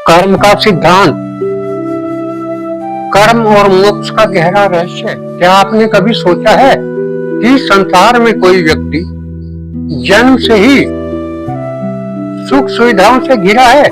कर्म का सिद्धांत, कर्म और मोक्ष का गहरा रहस्य। क्या आपने कभी सोचा है कि संसार में कोई व्यक्ति जन्म से ही सुख सुविधाओं से घिरा है,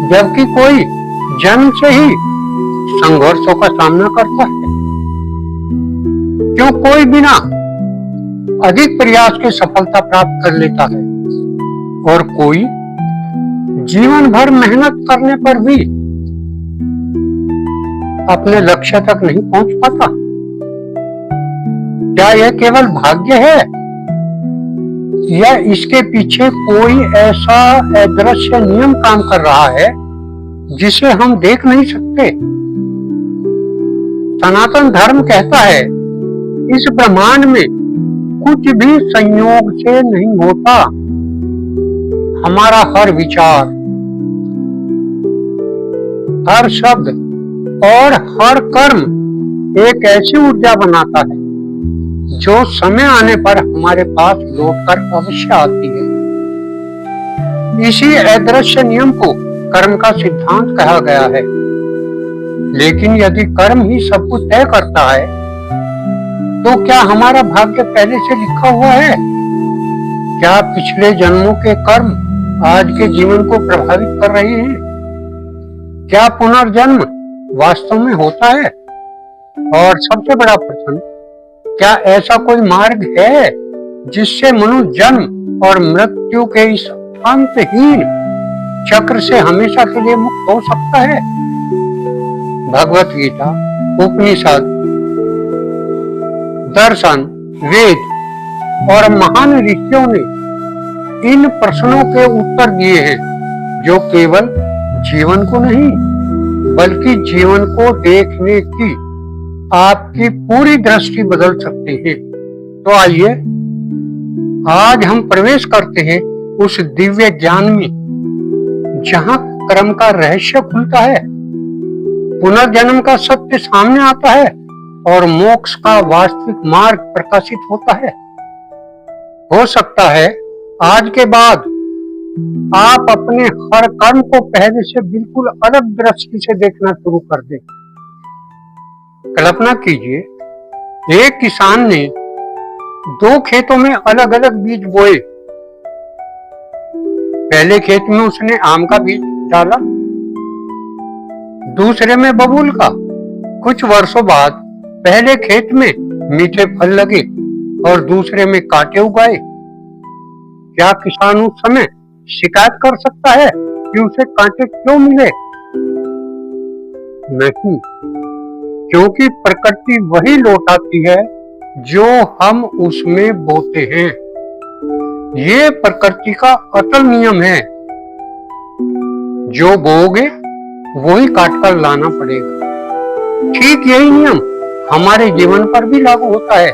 जबकि कोई जन्म से ही संघर्षों का सामना करता है? क्यों कोई बिना अधिक प्रयास के सफलता प्राप्त कर लेता है और कोई जीवन भर मेहनत करने पर भी अपने लक्ष्य तक नहीं पहुंच पाता? क्या यह केवल भाग्य है या इसके पीछे कोई ऐसा अदृश्य नियम काम कर रहा है जिसे हम देख नहीं सकते? सनातन धर्म कहता है इस ब्रह्मांड में कुछ भी संयोग से नहीं होता। हमारा हर विचार, हर शब्द और हर कर्म एक ऐसी ऊर्जा बनाता है जो समय आने पर हमारे पास लौटकर अवश्य आती है। इसी अदृश्य नियम को कर्म का सिद्धांत कहा गया है। लेकिन यदि कर्म ही सब कुछ तय करता है, तो क्या हमारा भाग्य पहले से लिखा हुआ है? क्या पिछले जन्मों के कर्म आज के जीवन को प्रभावित कर रहे हैं? क्या पुनर्जन्म वास्तव में होता है? और सबसे बड़ा प्रश्न, क्या ऐसा कोई मार्ग है जिससे मनुष्य जन्म और मृत्यु के इस अंतहीन चक्र से हमेशा के लिए मुक्त हो सकता है? भगवत गीता, उपनिषद, दर्शन, वेद और महान ऋषियों ने इन प्रश्नों के उत्तर दिए हैं जो केवल जीवन को नहीं बल्कि जीवन को देखने की आपकी पूरी दृष्टि बदल सकते हैं। तो आइए आज हम प्रवेश करते हैं उस दिव्य ज्ञान में जहां कर्म का रहस्य खुलता है, पुनर्जन्म का सत्य सामने आता है और मोक्ष का वास्तविक मार्ग प्रकाशित होता है। हो सकता है आज के बाद आप अपने हर कर्म को पहले से बिल्कुल अलग दृष्टि से देखना शुरू कर दें। कल्पना कीजिए, एक किसान ने दो खेतों में अलग अलग बीज बोए। पहले खेत में उसने आम का बीज डाला, दूसरे में बबूल का। कुछ वर्षों बाद पहले खेत में मीठे फल लगे और दूसरे में कांटे उगाए। क्या किसान उस समय शिकायत कर सकता है कि उसे कांटे क्यों मिले? नहीं, क्योंकि प्रकृति वही लौटाती है जो हम उसमें बोते हैं। ये प्रकृति का अटल नियम है, जो बोओगे वही काट कर लाना पड़ेगा। ठीक यही नियम हमारे जीवन पर भी लागू होता है।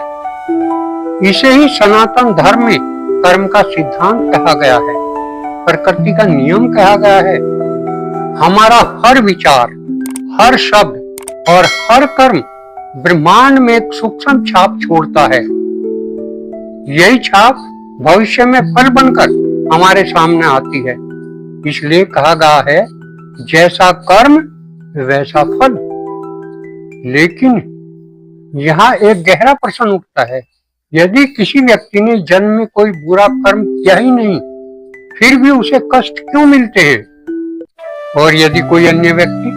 इसे ही सनातन धर्म में कर्म का सिद्धांत कहा गया है, प्रकृति का नियम कहा गया है। हमारा हर विचार, हर शब्द और हर कर्म ब्रह्मांड में एक सूक्ष्म छाप छोड़ता है। यही छाप भविष्य में फल बनकर हमारे सामने आती है। इसलिए कहा गया है, जैसा कर्म वैसा फल। लेकिन यहाँ एक गहरा प्रश्न उठता है, यदि किसी व्यक्ति ने जन्म में कोई बुरा कर्म किया ही नहीं, फिर भी उसे कष्ट क्यों मिलते हैं? और यदि कोई अन्य व्यक्ति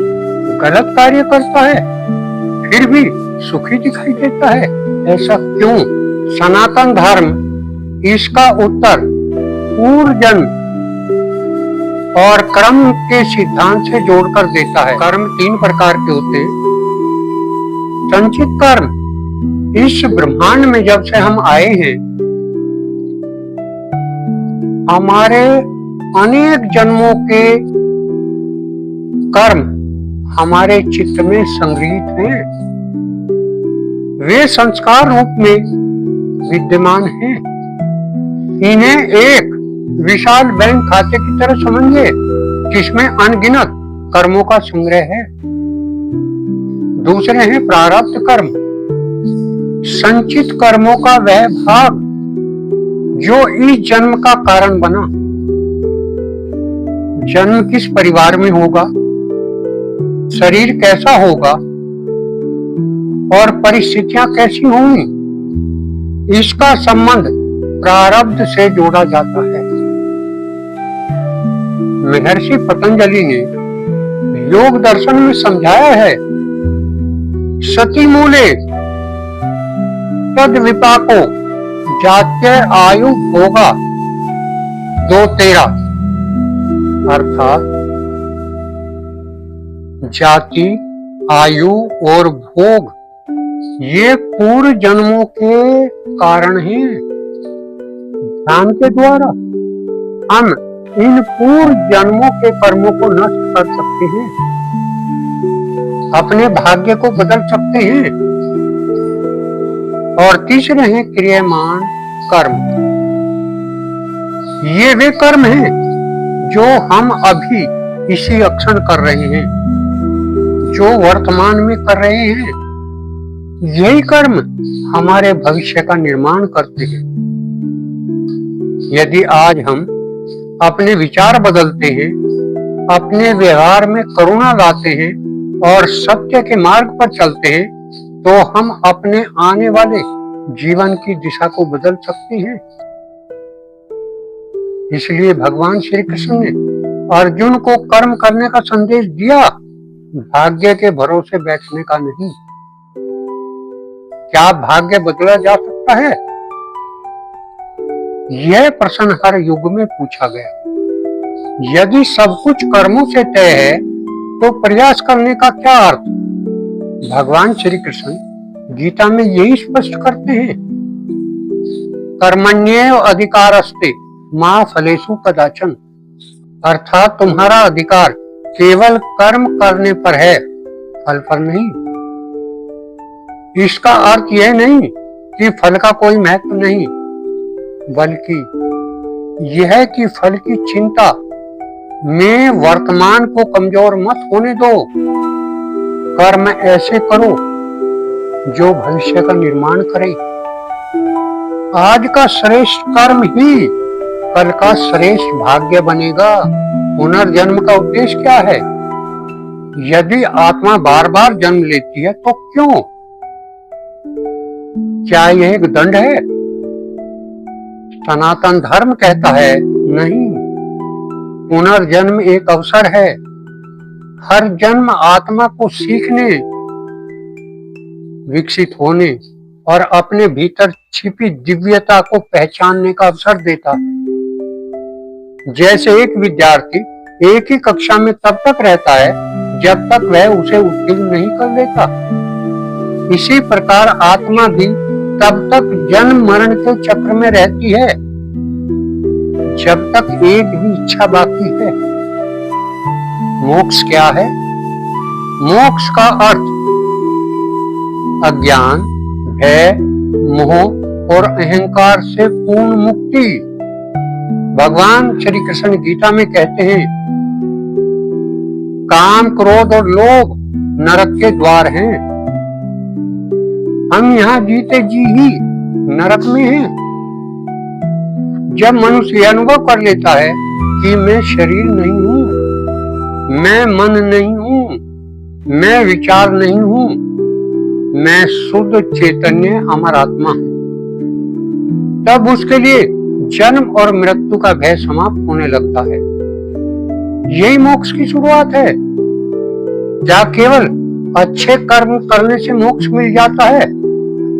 गलत कार्य करता है, फिर भी सुखी दिखाई देता है, ऐसा क्यों? सनातन धर्म इसका उत्तर पूर्व जन्म और कर्म के सिद्धांत से जोड़कर देता है। कर्म तीन प्रकार के होते हैं। संचित कर्म, इस ब्रह्मांड में जब से हम आए हैं, हमारे अनेक जन्मों के कर्म हमारे चित्त में संग्रहित हैं। वे संस्कार रूप में विद्यमान हैं। इन्हें एक विशाल बैंक खाते की तरह समझिए, जिसमें अनगिनत कर्मों का संग्रह है। दूसरे हैं प्रारब्ध कर्म, संचित कर्मों का वह भाग जो इस जन्म का कारण बना। जन्म किस परिवार में होगा, शरीर कैसा होगा और परिस्थितियां कैसी होंगी, इसका संबंध प्रारब्ध से जोड़ा जाता है। महर्षि पतंजलि ने योग दर्शन में समझाया है, सती मूले तद विपाको जात्य आयु भोगा 2:13, अर्थात जाति, आयु और भोग ये पूर्व जन्मों के कारण हैं। ध्यान के द्वारा हम इन पूर्व जन्मों के कर्मों को नष्ट कर सकते हैं, अपने भाग्य को बदल सकते हैं। और तीसरे हैं क्रियामान कर्म। ये वे कर्म हैं जो हम अभी इसी क्षण कर रहे हैं, जो वर्तमान में कर रहे हैं। यही कर्म हमारे भविष्य का निर्माण करते हैं। यदि आज हम अपने विचार बदलते हैं, अपने व्यवहार में करुणा लाते हैं और सत्य के मार्ग पर चलते हैं, तो हम अपने आने वाले जीवन की दिशा को बदल सकते हैं। इसलिए भगवान श्री कृष्ण ने अर्जुन को कर्म करने का संदेश दिया, भाग्य के भरोसे बैठने का नहीं। क्या भाग्य बदला जा सकता है? यह प्रश्न हर युग में पूछा गया। यदि सब कुछ कर्मों से तय है तो प्रयास करने का क्या अर्थ? भगवान श्री कृष्ण गीता में यही स्पष्ट करते हैं, कर्मण्येव अधिकारस्ते मा फलेषु कदाचन, अर्थात तुम्हारा अधिकार केवल कर्म करने पर है, फल पर नहीं। इसका अर्थ यह नहीं कि फल का कोई महत्व नहीं, बल्कि यह है कि फल की चिंता में वर्तमान को कमजोर मत होने दो। कर्म ऐसे करो जो भविष्य का निर्माण करे। आज का श्रेष्ठ कर्म ही कल का श्रेष्ठ भाग्य बनेगा। पुनर्जन्म का उद्देश्य क्या है? यदि आत्मा बार बार जन्म लेती है तो क्यों? क्या यह एक दंड है? सनातन धर्म कहता है नहीं, पुनर्जन्म एक अवसर है। हर जन्म आत्मा को सीखने, विकसित होने और अपने भीतर छिपी दिव्यता को पहचानने का अवसर देता है। जैसे एक विद्यार्थी एक ही कक्षा में तब तक रहता है जब तक वह उसे उत्तीर्ण नहीं कर लेता, इसी प्रकार आत्मा भी तब तक जन्म मरण के चक्र में रहती है जब तक एक भी इच्छा बाकी है। मोक्ष क्या है? मोक्ष का अर्थ अज्ञान, भय, मोह और अहंकार से पूर्ण मुक्ति। भगवान श्री कृष्ण गीता में कहते हैं, काम, क्रोध और लोभ नरक के द्वार हैं। हम यहाँ जीते जी ही नरक में हैं। जब मनुष्य अनुभव कर लेता है कि मैं शरीर नहीं हूँ, मैं मन नहीं हूँ, मैं विचार नहीं हूँ, मैं शुद्ध चैतन्य अमर आत्मा हूँ, तब उसके लिए जन्म और मृत्यु का भय समाप्त होने लगता है। यही मोक्ष की शुरुआत है। क्या केवल अच्छे कर्म करने से मोक्ष मिल जाता है?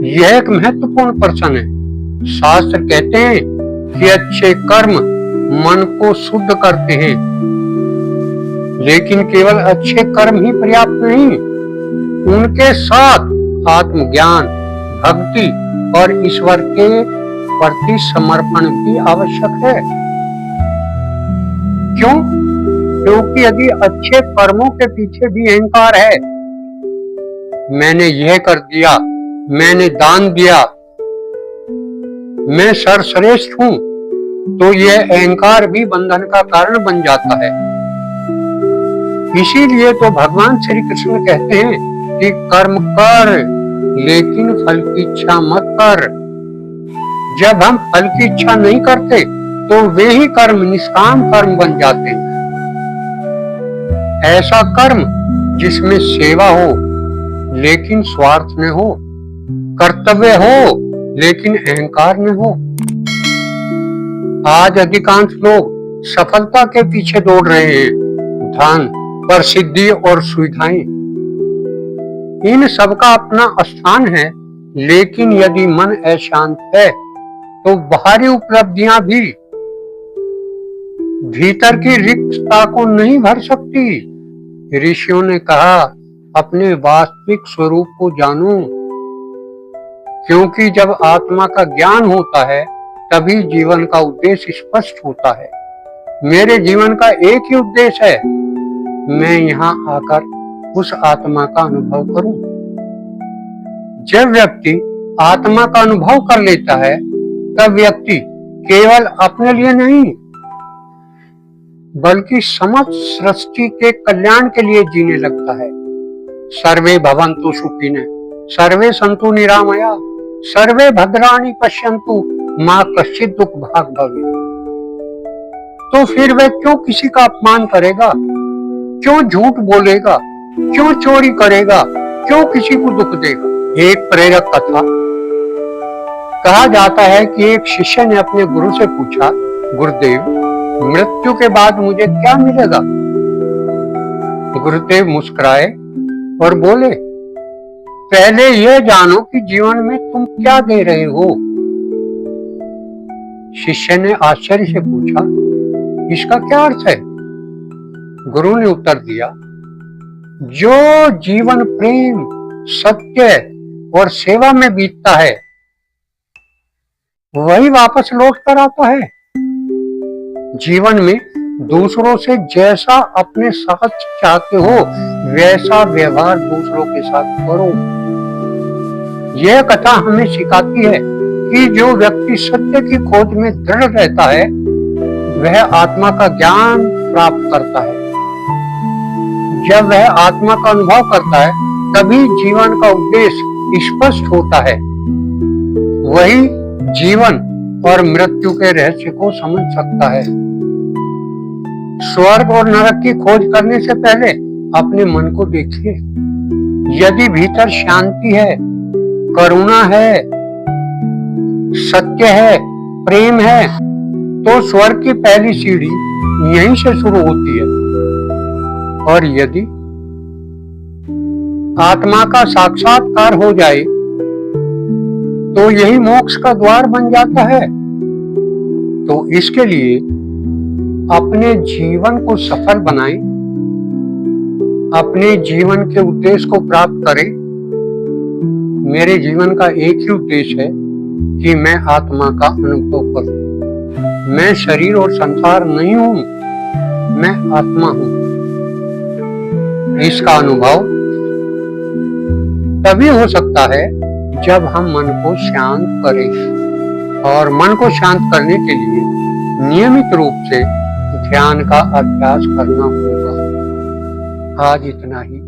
यह एक महत्वपूर्ण प्रश्न है। शास्त्र कहते हैं कि अच्छे कर्म मन को शुद्ध करते हैं, लेकिन केवल अच्छे कर्म ही पर्याप्त नहीं, उनके साथ आत्मज्ञान, भक्ति और ईश्वर के प्रति समर्पण भी आवश्यक है। क्यों? क्योंकि यदि अच्छे कर्मों के पीछे भी अहंकार है, मैंने यह कर दिया, मैंने दान दिया, मैं सर्वश्रेष्ठ हूं, तो यह अहंकार भी बंधन का कारण बन जाता है। इसीलिए तो भगवान श्री कृष्ण कहते हैं कि कर्म कर, लेकिन फल की इच्छा मत कर। जब हम फल की इच्छा नहीं करते तो वे ही कर्म निष्काम कर्म बन जाते हैं। ऐसा कर्म जिसमें सेवा हो लेकिन स्वार्थ न हो, कर्तव्य हो लेकिन अहंकार न हो। आज अधिकांश लोग सफलता के पीछे दौड़ रहे हैं, धन, प्रसिद्धि और सुविधाएं। इन सबका अपना स्थान है, लेकिन यदि मन अशांत है तो बाहरी उपलब्धियां भी भीतर की रिक्तता को नहीं भर सकती। ऋषियों ने कहा, अपने वास्तविक स्वरूप को जानो, क्योंकि जब आत्मा का ज्ञान होता है तभी जीवन का उद्देश्य स्पष्ट होता है। मेरे जीवन का एक ही उद्देश्य है, मैं यहाँ आकर उस आत्मा का अनुभव करूं। जब व्यक्ति आत्मा का अनुभव कर लेता है तब व्यक्ति केवल अपने लिए नहीं बल्कि समस्त सृष्टि के कल्याण के लिए जीने लगता है। सर्वे भवन्तु सुखिनः, सर्वे सन्तु निरामया, सर्वे भद्राणि पश्यन्तु मां कश्चित् दुःख भाग् भवेत्। तो फिर वह क्यों किसी का अपमान करेगा, क्यों झूठ बोलेगा, क्यों चोरी करेगा, क्यों किसी को दुख देगा। एक प्रेरक कथा। कहा जाता है कि एक शिष्य ने अपने गुरु से पूछा, गुरुदेव, मृत्यु के बाद मुझे क्या मिलेगा? गुरुदेव मुस्कुराए और बोले, पहले यह जानो कि जीवन में तुम क्या दे रहे हो। शिष्य ने आश्चर्य से पूछा, इसका क्या अर्थ है? गुरु ने उत्तर दिया, जो जीवन प्रेम, सत्य और सेवा में बीतता है वही वापस लौट कर आता है। जीवन में दूसरों से जैसा अपने साथ चाहते हो वैसा व्यवहार दूसरों के साथ करो। यह कथा हमें सिखाती है कि जो व्यक्ति सत्य की खोज में दृढ़ रहता है वह आत्मा का ज्ञान प्राप्त करता है। जब वह आत्मा का अनुभव करता है तभी जीवन का उद्देश्य स्पष्ट होता है। वही जीवन और मृत्यु के रहस्य को समझ सकता है। स्वर्ग और नरक की खोज करने से पहले अपने मन को देखिए। यदि भीतर शांति है, करुणा है, सत्य है, प्रेम है, तो स्वर्ग की पहली सीढ़ी यहीं से शुरू होती है। और यदि आत्मा का साक्षात्कार हो जाए तो यही मोक्ष का द्वार बन जाता है। तो इसके लिए अपने जीवन को सफल बनाएं, अपने जीवन के उद्देश्य को प्राप्त करें। मेरे जीवन का एक ही उद्देश्य है कि मैं आत्मा का अनुभव करूं। मैं शरीर और संसार नहीं हूं, मैं आत्मा हूं। इसका अनुभव तभी हो सकता है जब हम मन को शांत करें। और मन को शांत करने के लिए नियमित रूप से ध्यान का अभ्यास करना होगा। आज इतना ही।